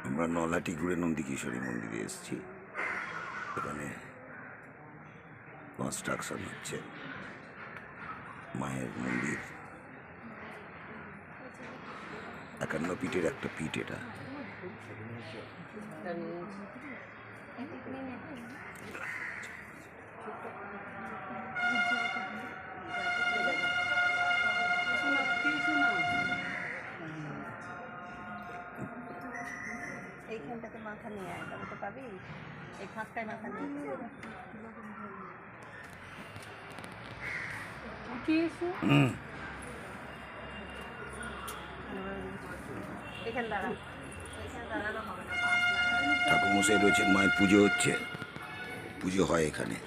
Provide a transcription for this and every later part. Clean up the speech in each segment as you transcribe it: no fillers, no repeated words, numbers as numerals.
আমরা নলাটি ঘুরে নন্দিকেশ্বরী মন্দিরে এসেছি। এখানে কনস্ট্রাকশন হচ্ছে মায়ের মন্দির। 51 ফিটের একটা পিঠ এটা। এইখানটাতে মাথা নিয়ে আয়, তবে তো পাবি। এই ফাঁকটায় মাথা নিয়ে এখানে দাঁড়া, এখানে দাঁড়ানো হবে না। ঠাকুরমশাই রয়েছেন, মায়ের পুজো হচ্ছে, পুজো হয় এখানে।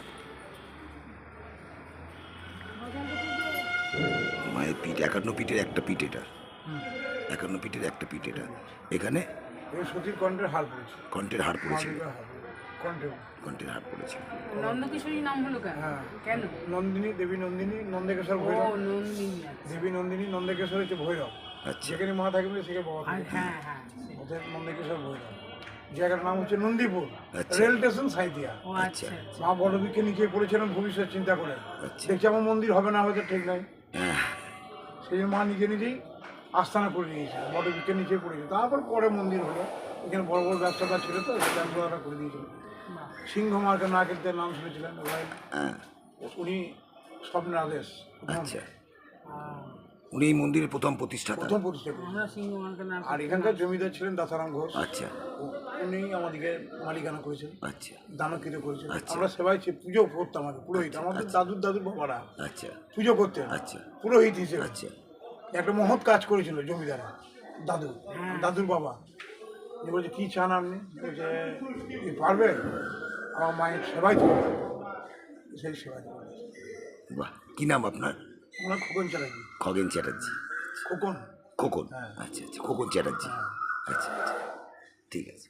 মায়ের পিঠ 51 ফিটের একটা পিঠ এটা। 51 ফিটের একটা পিঠ এটা। এখানে সতীর কণ্ঠের হার পড়েছে। কণ্ঠের হার পড়েছিল। কণ্ঠের হার পড়েছিল। নন্দকিশোরী নাম হলো কেন? নন্দিনী, দেবী নন্দিনী, নন্দেকেশ্বর ভৈরব। দেবী নন্দিনী, নন্দেকেশ্বর হচ্ছে ভৈরব। আচ্ছা। যেখানে মা থাকবে সেখানে বাবা থাকবে। ওদের নন্দেকেশ্বর ভৈরব। জায়গার নাম হচ্ছে নন্দীপুর, রেল স্টেশন সাইদিয়া। আচ্ছা। মা বড়দিকে নিচে পড়েছিলেন ভবিষ্যৎ চিন্তা করে। দেখছি আমার মন্দির হবে না, হয়তো ঠিক নাই। সেই মা নিজে নিজেই আস্থানা করে নিয়েছে, বড়দিকে নিচে পড়েছে। তারপর পরে মন্দির হলো। এখানে বড় বড় ব্যবসাদার ছিল, তো সেই ব্যবসাদাররা করে দিয়েছিল। সিংহ মার্কেট নারকেলদের নাম শুনেছিলেন ভাই, উনি স্বপ্নের আদেশ। আচ্ছা, উনি এই মন্দিরের প্রথম প্রতিষ্ঠা করেছেন। আর এখানকার জমিদার ছিলেন দাসারাম ঘোষ। আচ্ছা। উনি আমাদেরকে মালিকানা করেছেন। আচ্ছা। দানকৃত করেছেন। আমরা সেবাই পুজো করতাম, আগে পুরোহিত। আমাদের দাদুর বাবারা আচ্ছা পুজো করতেন। আচ্ছা। পুরোহিত হিসেবে। আচ্ছা। একটা মহৎ কাজ করেছিল জমিদারা, দাদুর বাবা। বলছে কী চান আপনি? বলছে পারবে আমার মায়ের সেবাই তো, সেই সেবাই। বাহ, কি নাম আপনার? আমরা খোকন চ্যাটার্জি। খগেন চ্যাটার্জি। খোকন। খোকন। আচ্ছা আচ্ছা, খোকন চ্যাটার্জি। আচ্ছা আচ্ছা, ঠিক আছে।